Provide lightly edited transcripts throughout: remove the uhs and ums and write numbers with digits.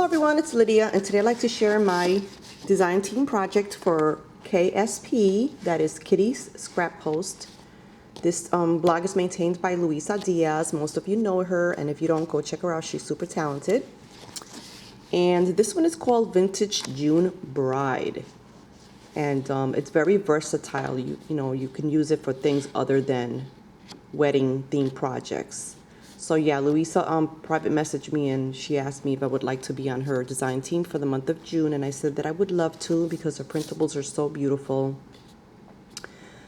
everyone, it's Lydia, and today I'd like to share my design team project for KSP, that is Kitty's Scrap Post. This blog is maintained by Luisa Diaz. Most of you know her, and if you don't, go check her out. She's super talented. And this one is called Vintage June Bride. And it's very versatile. You know, you can use it for things other than wedding themed projects. So yeah, Luisa private messaged me and she asked me if I would like to be on her design team for the month of June, and I said that I would love to because her printables are so beautiful.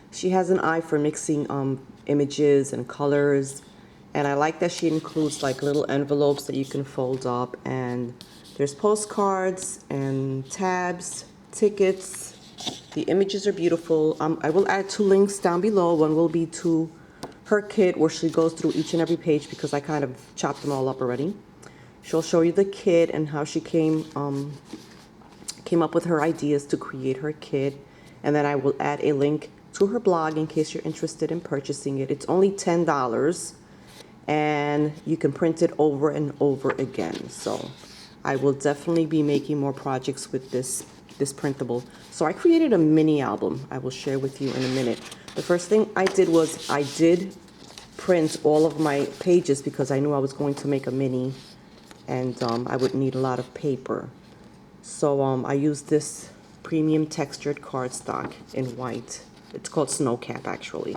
She has an eye for mixing images and colors, and I like that she includes like little envelopes that you can fold up, and there's postcards and tabs, tickets. The images are beautiful. I will add 2 links down below. One will be to her kit where she goes through each and every page because I kind of chopped them all up already. She'll show you the kit and how she came up with her ideas to create her kit, and then I will add a link to her blog in case you're interested in purchasing it. It's only $10 and you can print it over and over again. So I will definitely be making more projects with this printable. So I created a mini album I will share with you in a minute. The first thing I did was I did print all of my pages because I knew I was going to make a mini, and I would need a lot of paper. So I used this premium textured cardstock in white. It's called Snow Cap actually.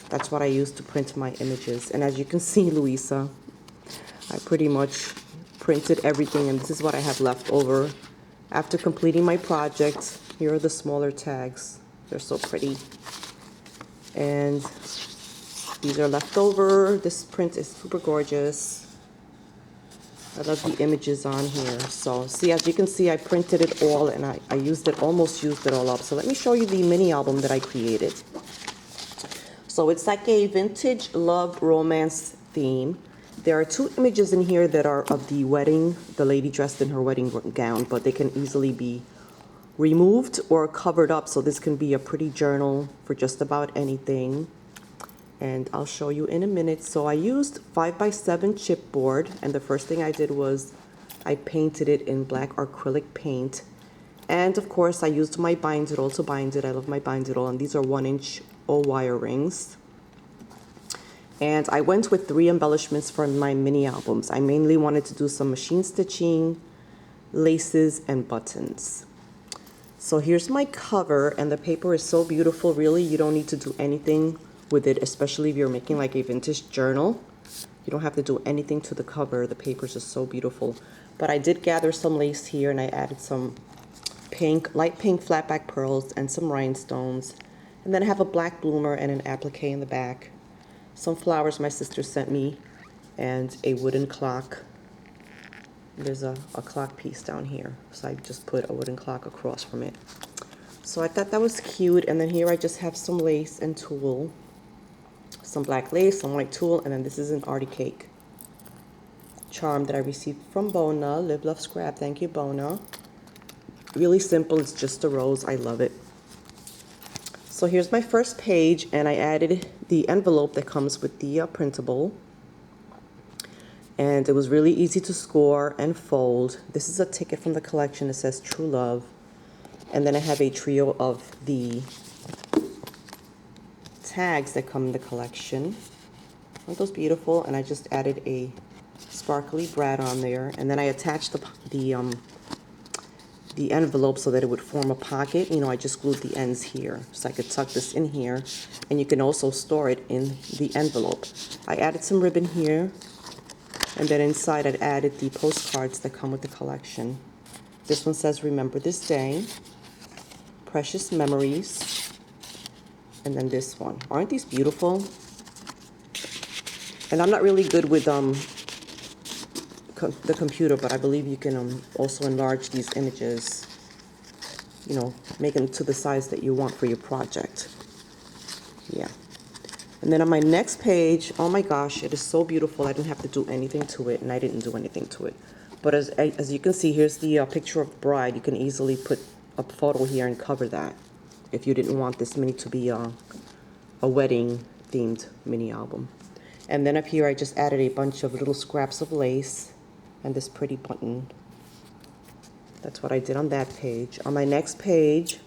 That's what I used to print my images. And as you can see, Luisa, I pretty much printed everything, and this is what I have left over after completing my project. Here are the smaller tags. They're so pretty. And these are left over. This print is super gorgeous. I love the images on here. So see, as you can see, I printed it all and I almost used it all up. So let me show you the mini album that I created. So it's like a vintage love romance theme. There are 2 images in here that are of the wedding, the lady dressed in her wedding gown, but they can easily be removed or covered up, so this can be a pretty journal for just about anything, and I'll show you in a minute. So I used 5x7 chipboard, and the first thing I did was I painted it in black acrylic paint, and of course I used my bind-it-all to bind it. I love my bind-it-all, and these are 1-inch O-wire rings. And I went with 3 embellishments for my mini albums. I mainly wanted to do some machine stitching, laces, and buttons. So here's my cover, and the paper is so beautiful. Really, you don't need to do anything with it, especially if you're making like a vintage journal. You don't have to do anything to the cover. The paper is just so beautiful. But I did gather some lace here, and I added some pink, light pink flatback pearls and some rhinestones. And then I have a black bloomer and an applique in the back. Some flowers my sister sent me, and a wooden clock. There's a clock piece down here, so I just put a wooden clock across from it. So I thought that was cute. And then here I just have some lace and tulle, some black lace, some white tulle, and then this is an Artie Cake charm that I received from Bona. Live, Love, Scrap. Thank you, Bona. Really simple. It's just a rose. I love it. So here's my first page, and I added the envelope that comes with the printable. And it was really easy to score and fold. This is a ticket from the collection. It says True Love. And then I have a trio of the tags that come in the collection. Aren't those beautiful? And I just added a sparkly brad on there. And then I attached the envelope so that it would form a pocket. You know, I just glued the ends here so I could tuck this in here. And you can also store it in the envelope. I added some ribbon here. And then inside I'd added the postcards that come with the collection. This one says, Remember This Day, Precious Memories, and then this one. Aren't these beautiful? And I'm not really good with the computer, but I believe you can also enlarge these images, you know, make them to the size that you want for your project. Yeah. And then on my next page, oh my gosh, it is so beautiful. I didn't have to do anything to it, and I didn't do anything to it. But as you can see, here's the picture of the bride. You can easily put a photo here and cover that if you didn't want this mini to be a wedding-themed mini album. And then up here, I just added a bunch of little scraps of lace and this pretty button That's what I did on that page. On my next page,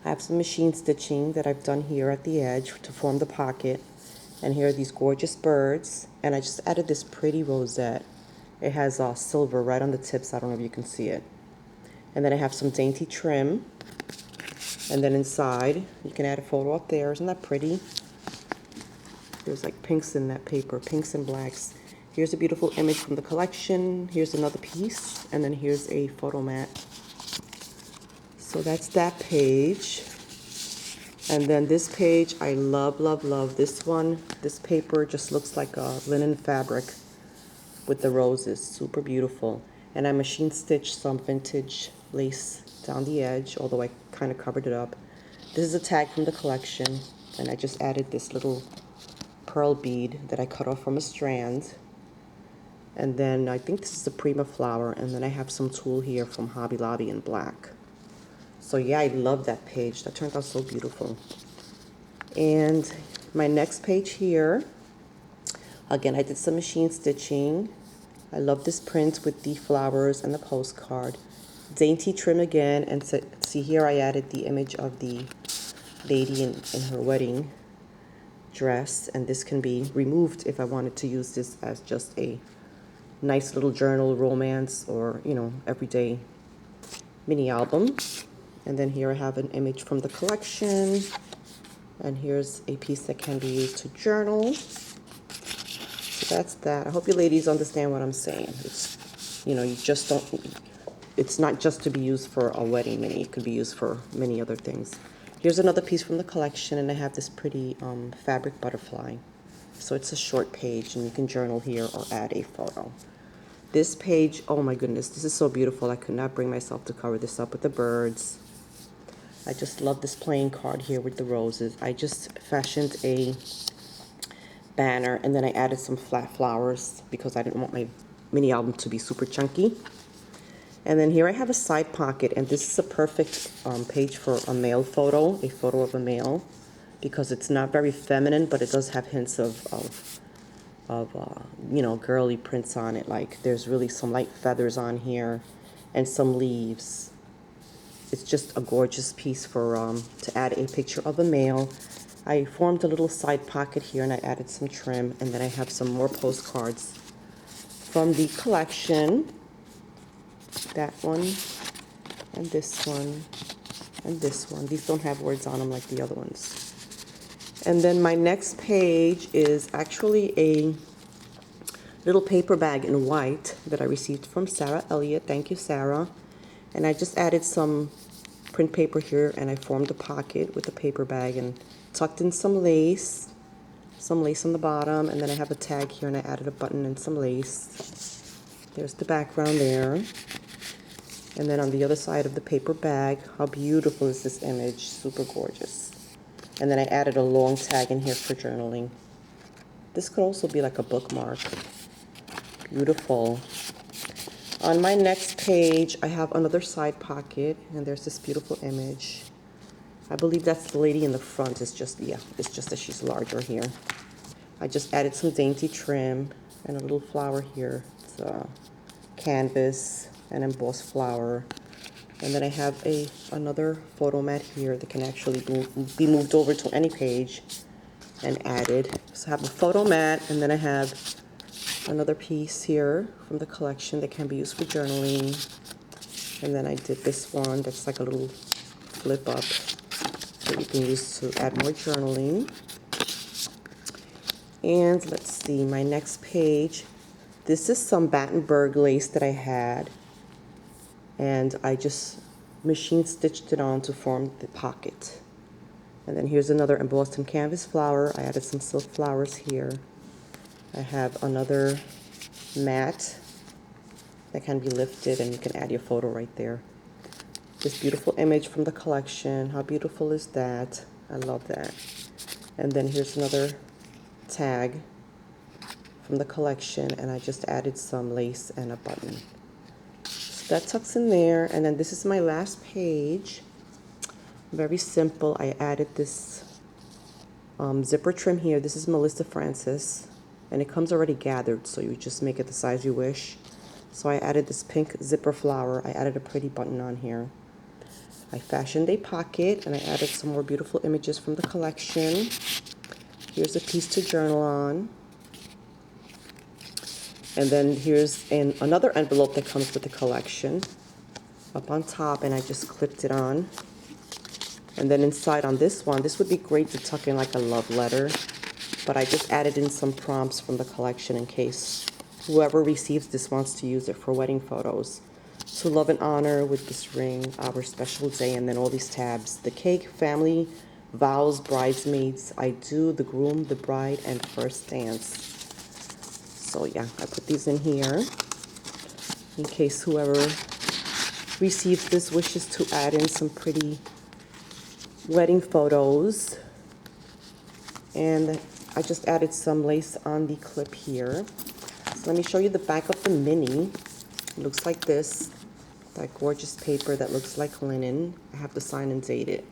I have some machine stitching that I've done here at the edge to form the pocket. And here are these gorgeous birds. And I just added this pretty rosette. It has silver right on the tips. I don't know if you can see it. And then I have some dainty trim. And then inside, you can add a photo up there. Isn't that pretty? There's like pinks in that paper, pinks and blacks. Here's a beautiful image from the collection. Here's another piece. And then here's a photo mat. So that's that page. And then this page, I love, love, love this one. This paper just looks like a linen fabric with the roses. Super beautiful. And I machine stitched some vintage lace down the edge, although I kind of covered it up. This is a tag from the collection, and I just added this little pearl bead that I cut off from a strand. And then I think this is the Prima flower, and then I have some tulle here from Hobby Lobby in black. So yeah, I love that page. That turned out so beautiful. And my next page here, again, I did some machine stitching. I love this print with the flowers and the postcard. Dainty trim again, and see here I added the image of the lady in her wedding dress, and this can be removed if I wanted to use this as just a nice little journal romance or, you know, everyday mini album. And then here I have an image from the collection, and here's a piece that can be used to journal. So that's that. I hope you ladies understand what I'm saying. It's, you know, you just don't, it's not just to be used for a wedding mini. It could be used for many other things. Here's another piece from the collection, and I have this pretty fabric butterfly. So it's a short page, and you can journal here or add a photo. This page, oh my goodness, this is so beautiful. I could not bring myself to cover this up with the birds. I just love this playing card here with the roses. I just fashioned a banner, and then I added some flat flowers because I didn't want my mini album to be super chunky. And then here I have a side pocket, and this is a perfect page for a male photo, a photo of a male, because it's not very feminine, but it does have hints of you know, girly prints on it. Like there's really some light feathers on here and some leaves. It's just a gorgeous piece for to add a picture of a male. I formed a little side pocket here, and I added some trim, and then I have some more postcards from the collection. That one, and this one, and this one. These don't have words on them like the other ones. And then my next page is actually a little paper bag in white that I received from Sarah Elliott. Thank you, Sarah. And I just added some print paper here, and I formed a pocket with the paper bag and tucked in some lace on the bottom, and then I have a tag here, and I added a button and some lace. There's the background there. And then on the other side of the paper bag, how beautiful is this image? Super gorgeous. And then I added a long tag in here for journaling. This could also be like a bookmark. Beautiful. On my next page, I have another side pocket, and there's this beautiful image. I believe that's the lady in the front. It's just, yeah, it's just that she's larger here. I just added some dainty trim and a little flower here. It's a canvas, an embossed flower. And then I have another photo mat here that can actually be moved over to any page and added. So I have a photo mat, and then I have another piece here from the collection that can be used for journaling. And then I did this one that's like a little flip up that you can use to add more journaling. And let's see, my next page. This is some Battenberg lace that I had, and I just machine stitched it on to form the pocket. And then here's another embossed and canvas flower. I added some silk flowers here. I have another mat that can be lifted, and you can add your photo right there. This beautiful image from the collection. How beautiful is that? I love that. And then here's another tag from the collection, and I just added some lace and a button. So that tucks in there. And then this is my last page. Very simple. I added this zipper trim here. This is Melissa Francis, and it comes already gathered, so you just make it the size you wish. So I added this pink zipper flower. I added a pretty button on here. I fashioned a pocket, and I added some more beautiful images from the collection. Here's a piece to journal on. And then here's another envelope that comes with the collection up on top, and I just clipped it on. And then inside on this one, this would be great to tuck in like a love letter, but I just added in some prompts from the collection in case whoever receives this wants to use it for wedding photos. To love and honor with this ring, our special day, and then all these tabs. The cake, family, vows, bridesmaids, I do, the groom, the bride, and first dance. So yeah, I put these in here in case whoever receives this wishes to add in some pretty wedding photos. And I just added some lace on the clip here. So let me show you the back of the mini. It looks like this. That gorgeous paper that looks like linen. I have to sign and date it.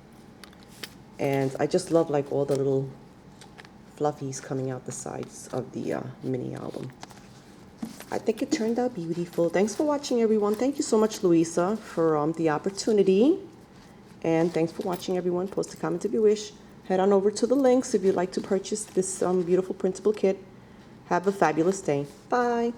And I just love like all the little fluffies coming out the sides of the mini album. I think it turned out beautiful. Thanks for watching, everyone. Thank you so much, Luisa, for the opportunity. And thanks for watching, everyone. Post a comment if you wish. Head on over to the links if you'd like to purchase this beautiful printable kit. Have a fabulous day. Bye.